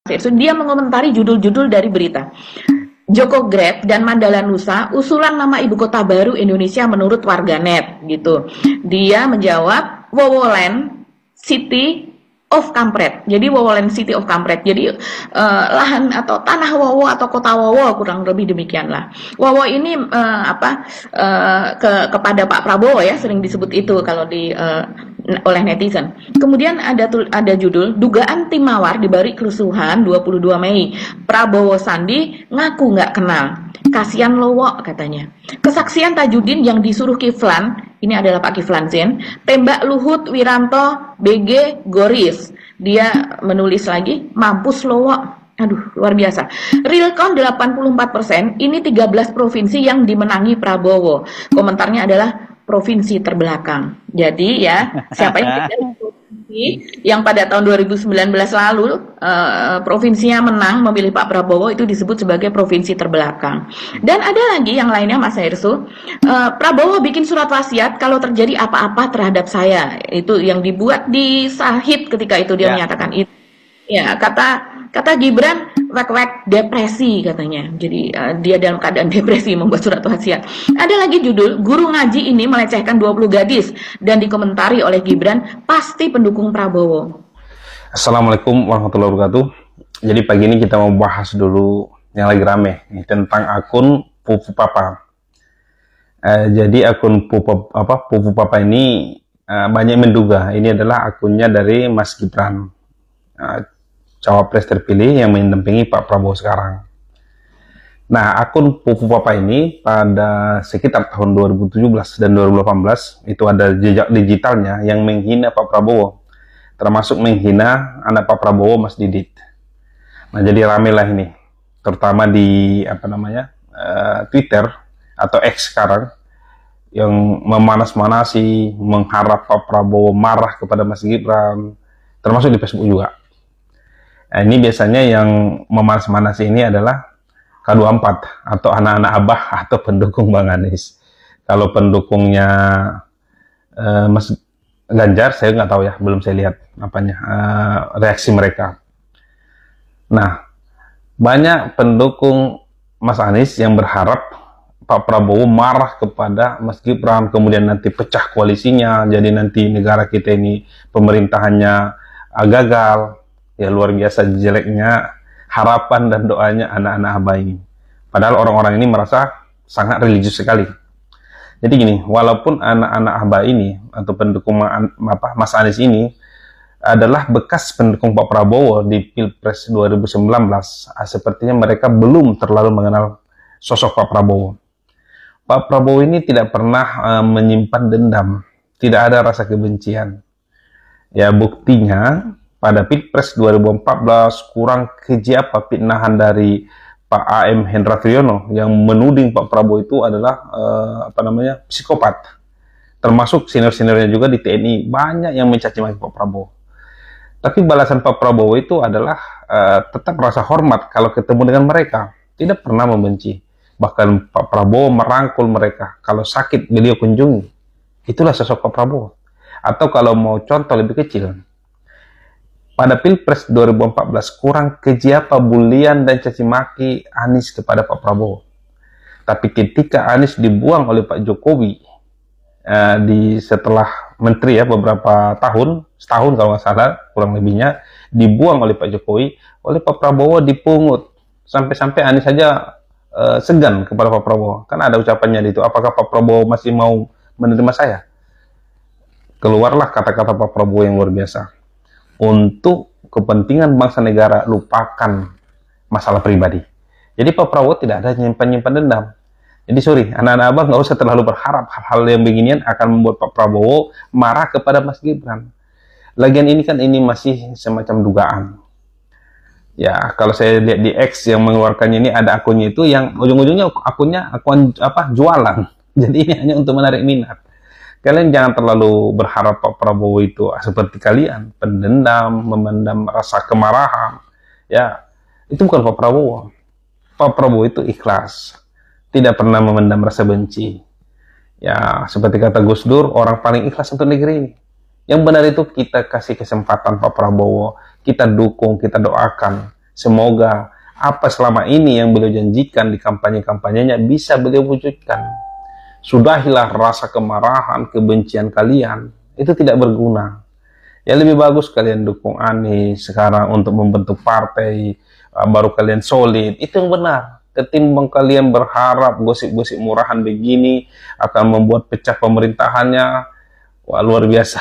Dia mengomentari judul-judul dari berita. Joko Grab dan Mandala Nusa, usulan nama ibu kota baru Indonesia menurut warganet gitu. Dia menjawab Wowoland City of Kampret. Jadi Wowoland City of Kampret. Jadi lahan atau tanah Wowo atau kota Wowo kurang lebih demikianlah. Wowo ini kepada Pak Prabowo ya, sering disebut itu kalau di oleh netizen. Kemudian ada judul dugaan tim mawar dibalik kerusuhan 22 Mei. Prabowo Sandi ngaku nggak kenal. Kasian lowo katanya. Kesaksian Tajudin yang disuruh Kiflan, ini adalah Pak Kiflan Zain, tembak Luhut Wiranto BG Goris. Dia menulis lagi mampus lowo. Aduh, luar biasa. Real count 84%, ini 13 provinsi yang dimenangi Prabowo. Komentarnya adalah provinsi terbelakang. Jadi ya, siapa yang tidak provinsi yang pada tahun 2019 lalu provinsinya menang memilih Pak Prabowo itu disebut sebagai provinsi terbelakang. Dan ada lagi yang lainnya Mas Hersu, Prabowo bikin surat wasiat kalau terjadi apa-apa terhadap saya. Itu yang dibuat di Sahid ketika itu dia menyatakan itu. Ya, kata Gibran wek-wek depresi katanya. Jadi dia dalam keadaan depresi membuat surat wasiat. Ada lagi judul guru ngaji ini melecehkan 20 gadis dan dikomentari oleh Gibran pasti pendukung Prabowo. Assalamualaikum warahmatullahi wabarakatuh. Jadi pagi ini kita mau bahas dulu yang lagi rame nih, tentang akun Pupu Papa. Jadi akun Pupu Papa ini banyak menduga ini adalah akunnya dari Mas Gibran, cawapres terpilih yang mendampingi Pak Prabowo sekarang. Nah, akun Pupu Papa ini pada sekitar tahun 2017 dan 2018 itu ada jejak digitalnya yang menghina Pak Prabowo, termasuk menghina anak Pak Prabowo, Mas Didit. Nah, jadi ramelah ini, terutama di Twitter atau X sekarang, yang memanas-manasi, mengharap Pak Prabowo marah kepada Mas Gibran, termasuk di Facebook juga. Nah, ini biasanya yang memanas-manasi ini adalah K24 atau anak-anak Abah atau pendukung Bang Anies. Kalau pendukungnya Mas Ganjar, saya nggak tahu ya, belum saya lihat reaksi mereka. Nah, banyak pendukung Mas Anies yang berharap Pak Prabowo marah kepada Mas Gibran, kemudian nanti pecah koalisinya, jadi nanti negara kita ini pemerintahannya gagal. Ya, luar biasa jeleknya harapan dan doanya anak-anak Abah ini. Padahal orang-orang ini merasa sangat religius sekali. Jadi gini, walaupun anak-anak Abah ini atau pendukung Mas Anies ini adalah bekas pendukung Pak Prabowo di Pilpres 2019, sepertinya mereka belum terlalu mengenal sosok Pak Prabowo. Pak Prabowo ini tidak pernah menyimpan dendam, tidak ada rasa kebencian. Ya, buktinya pada Pilpres 2014 kurang keji apa fitnahan dari Pak AM Hendra Priyono yang menuding Pak Prabowo itu adalah psikopat. Termasuk senior-seniornya juga di TNI, banyak yang mencaci maki Pak Prabowo. Tapi balasan Pak Prabowo itu adalah tetap rasa hormat kalau ketemu dengan mereka, tidak pernah membenci. Bahkan Pak Prabowo merangkul mereka, kalau sakit beliau kunjungi. Itulah sosok Pak Prabowo. Atau kalau mau contoh lebih kecil, pada Pilpres 2014 kurang keji apa bulian dan caci maki Anies kepada Pak Prabowo. Tapi ketika Anies dibuang oleh Pak Jokowi setelah menteri ya beberapa tahun, setahun kalau nggak salah kurang lebihnya, dibuang oleh Pak Jokowi, oleh Pak Prabowo dipungut. Sampai-sampai Anies saja segan kepada Pak Prabowo. Kan ada ucapannya itu, apakah Pak Prabowo masih mau menerima saya? Keluarlah kata-kata Pak Prabowo yang luar biasa. Untuk kepentingan bangsa negara, lupakan masalah pribadi. Jadi Pak Prabowo tidak ada nyimpan-nyimpan dendam. Jadi sorry, anak-anak Abah nggak usah terlalu berharap hal-hal yang beginian akan membuat Pak Prabowo marah kepada Mas Gibran. Lagian ini kan masih semacam dugaan. Ya, kalau saya lihat di X yang mengeluarkannya ini ada akunnya itu yang ujung-ujungnya akun jualan. Jadi ini hanya untuk menarik minat. Kalian jangan terlalu berharap Pak Prabowo itu seperti kalian, pendendam, memendam rasa kemarahan. Ya, itu bukan Pak Prabowo. Pak Prabowo itu ikhlas, tidak pernah memendam rasa benci. Ya, seperti kata Gus Dur, orang paling ikhlas untuk negeri ini. Yang benar itu kita kasih kesempatan Pak Prabowo, kita dukung, kita doakan. Semoga apa selama ini yang beliau janjikan di kampanye-kampanyenya bisa beliau wujudkan. Sudahilah rasa kemarahan, kebencian kalian. Itu tidak berguna. Ya lebih bagus kalian dukung Anies sekarang untuk membentuk partai, baru kalian solid. Itu yang benar. Ketimbang kalian berharap gosip-gosip murahan begini akan membuat pecah pemerintahannya. Wah, luar biasa.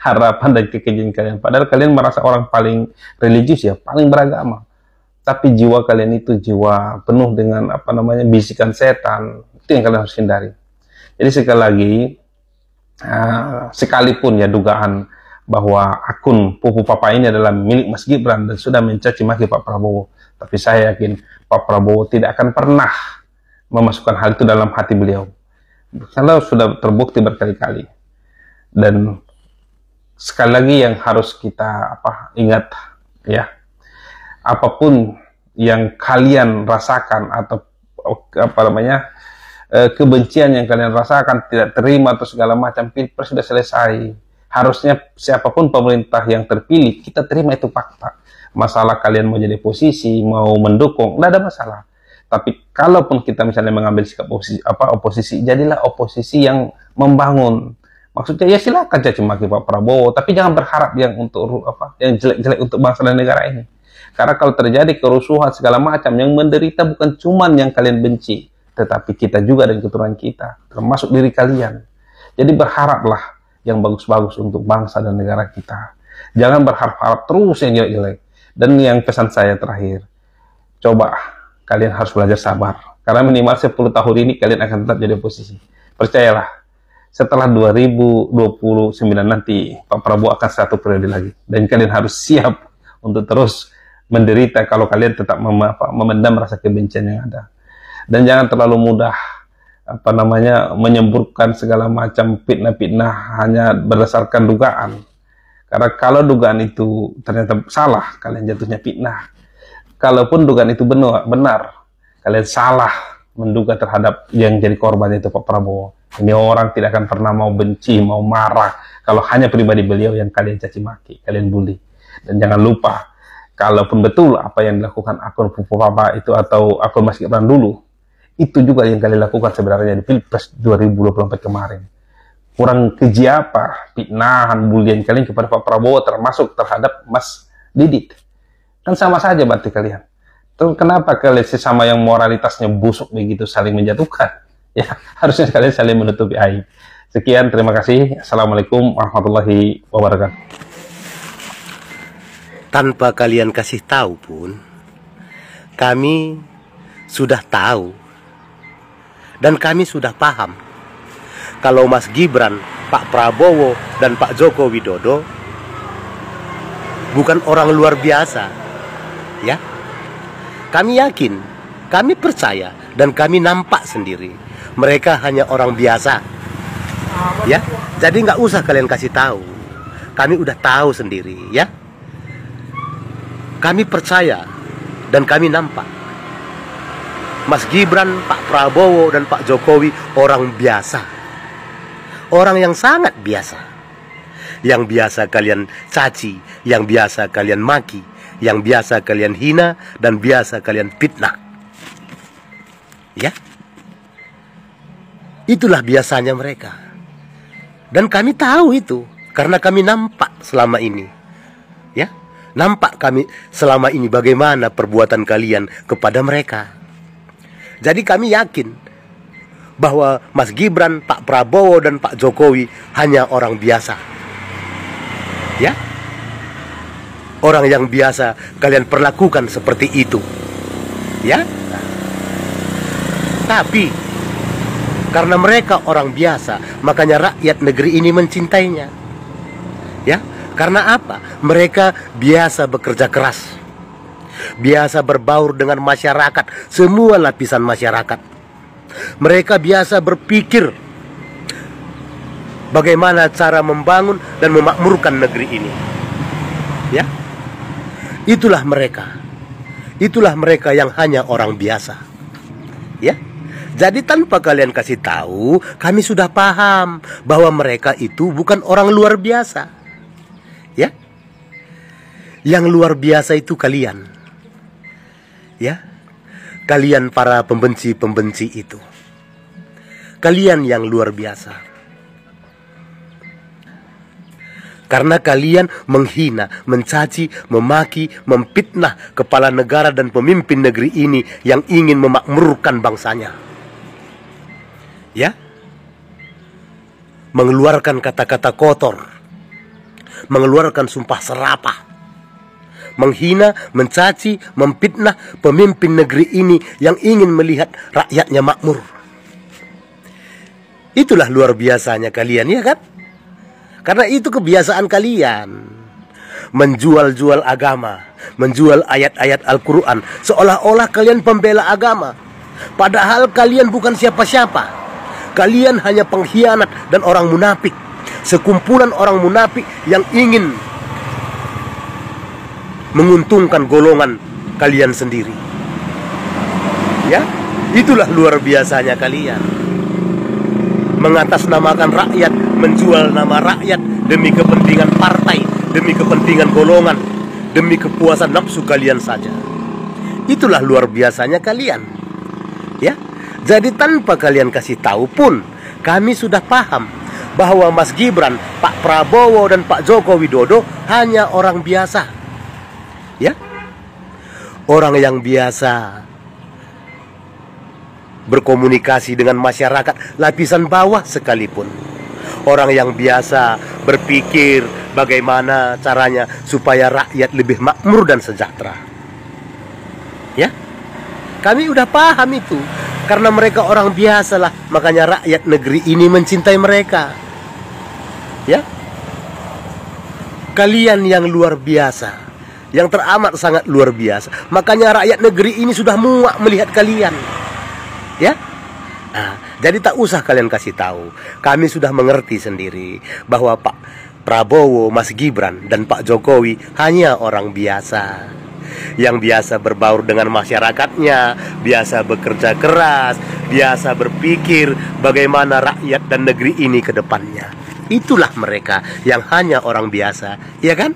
Harapan dan kekejian kalian. Padahal kalian merasa orang paling religius ya, paling beragama. Tapi jiwa kalian itu jiwa penuh dengan bisikan setan. Itu yang kalian harus hindari. Jadi sekali lagi, sekalipun ya dugaan bahwa akun Pupu Papa ini adalah milik Mas Gibran dan sudah mencaci maki Pak Prabowo, tapi saya yakin Pak Prabowo tidak akan pernah memasukkan hal itu dalam hati beliau. Karena sudah terbukti berkali-kali. Dan sekali lagi yang harus kita ingat ya, apapun yang kalian rasakan atau kebencian yang kalian rasakan, tidak terima atau segala macam, Pilpres sudah selesai. Harusnya siapapun pemerintah yang terpilih, kita terima itu fakta. Masalah kalian mau jadi oposisi, mau mendukung, tidak ada masalah. Tapi kalaupun kita misalnya mengambil sikap oposisi, jadilah oposisi yang membangun. Maksudnya ya silakan caci maki Pak Prabowo, tapi jangan berharap yang untuk yang jelek-jelek untuk bangsa dan negara ini. Karena kalau terjadi kerusuhan segala macam, yang menderita bukan cuman yang kalian benci, tetapi kita juga dan keturunan kita, termasuk diri kalian. Jadi berharaplah yang bagus-bagus untuk bangsa dan negara kita. Jangan berharap-harap terus yang jelek-jelek. Dan yang pesan saya terakhir, coba kalian harus belajar sabar. Karena minimal 10 tahun ini kalian akan tetap jadi oposisi. Percayalah, setelah 2029 nanti Pak Prabowo akan 1 periode lagi. Dan kalian harus siap untuk terus menderita kalau kalian tetap memendam rasa kebencian yang ada. Dan jangan terlalu mudah menyemburkan segala macam fitnah-fitnah hanya berdasarkan dugaan. Karena kalau dugaan itu ternyata salah, kalian jatuhnya fitnah. Kalaupun dugaan itu benar, kalian salah menduga terhadap yang jadi korban itu Pak Prabowo. Ini orang tidak akan pernah mau benci, mau marah kalau hanya pribadi beliau yang kalian caci maki, kalian bully. Dan jangan lupa, kalaupun betul apa yang dilakukan akun Pupu Papa itu atau akun Mas Gibran dulu, itu juga yang kalian lakukan sebenarnya di Pilpres 2024 kemarin. Kurang keji apa fitnahan, bulian kalian kepada Pak Prabowo termasuk terhadap Mas Didit. Kan sama saja berarti kalian. Terus kenapa kalian sesama yang moralitasnya busuk begitu saling menjatuhkan? Ya, harusnya kalian saling menutupi aib. Sekian, terima kasih. Assalamualaikum warahmatullahi wabarakatuh. Tanpa kalian kasih tahu pun, kami sudah tahu dan kami sudah paham kalau Mas Gibran, Pak Prabowo, dan Pak Joko Widodo bukan orang luar biasa. Ya, kami yakin, kami percaya, dan kami nampak sendiri. Mereka hanya orang biasa. Ya, jadi nggak usah kalian kasih tahu. Kami udah tahu sendiri, ya. Kami percaya dan kami nampak Mas Gibran, Pak Prabowo, dan Pak Jokowi orang biasa. Orang yang sangat biasa. Yang biasa kalian caci, yang biasa kalian maki, yang biasa kalian hina, dan biasa kalian fitnah. Ya. Itulah biasanya mereka. Dan kami tahu itu karena kami nampak selama ini. Ya. Nampak kami selama ini bagaimana perbuatan kalian kepada mereka. Jadi kami yakin bahwa Mas Gibran, Pak Prabowo, dan Pak Jokowi hanya orang biasa. Ya. Orang yang biasa kalian perlakukan seperti itu. Ya. Tapi karena mereka orang biasa, makanya rakyat negeri ini mencintainya. Ya. Karena apa? Mereka biasa bekerja keras. Biasa berbaur dengan masyarakat, semua lapisan masyarakat. Mereka biasa berpikir bagaimana cara membangun dan memakmurkan negeri ini. Ya. Itulah mereka. Itulah mereka yang hanya orang biasa. Ya. Jadi tanpa kalian kasih tahu, kami sudah paham bahwa mereka itu bukan orang luar biasa. Ya. Yang luar biasa itu kalian. Ya. Kalian para pembenci-pembenci itu. Kalian yang luar biasa. Karena kalian menghina, mencaci, memaki, memfitnah kepala negara dan pemimpin negeri ini yang ingin memakmurkan bangsanya. Ya. Mengeluarkan kata-kata kotor. Mengeluarkan sumpah serapah. Menghina, mencaci, memfitnah pemimpin negeri ini yang ingin melihat rakyatnya makmur. Itulah luar biasanya kalian, ya kan? Karena itu kebiasaan kalian. Menjual-jual agama, menjual ayat-ayat Al-Quran, seolah-olah kalian pembela agama. Padahal kalian bukan siapa-siapa. Kalian hanya pengkhianat dan orang munafik. Sekumpulan orang munafik yang ingin menguntungkan golongan kalian sendiri. Ya, itulah luar biasanya kalian. Mengatasnamakan rakyat, menjual nama rakyat demi kepentingan partai, demi kepentingan golongan, demi kepuasan nafsu kalian saja. Itulah luar biasanya kalian. Ya, jadi tanpa kalian kasih tahu pun kami sudah paham bahwa Mas Gibran, Pak Prabowo dan Pak Joko Widodo hanya orang biasa. Ya, orang yang biasa berkomunikasi dengan masyarakat lapisan bawah sekalipun. Orang yang biasa berpikir bagaimana caranya supaya rakyat lebih makmur dan sejahtera. Ya, kami udah paham itu. Karena mereka orang biasa lah, makanya rakyat negeri ini mencintai mereka. Ya, kalian yang luar biasa, yang teramat sangat luar biasa. Makanya rakyat negeri ini sudah muak melihat kalian. Ya. Nah, jadi tak usah kalian kasih tahu. Kami sudah mengerti sendiri bahwa Pak Prabowo, Mas Gibran dan Pak Jokowi hanya orang biasa. Yang biasa berbaur dengan masyarakatnya, biasa bekerja keras, biasa berpikir bagaimana rakyat dan negeri ini ke depannya. Itulah mereka yang hanya orang biasa, ya kan?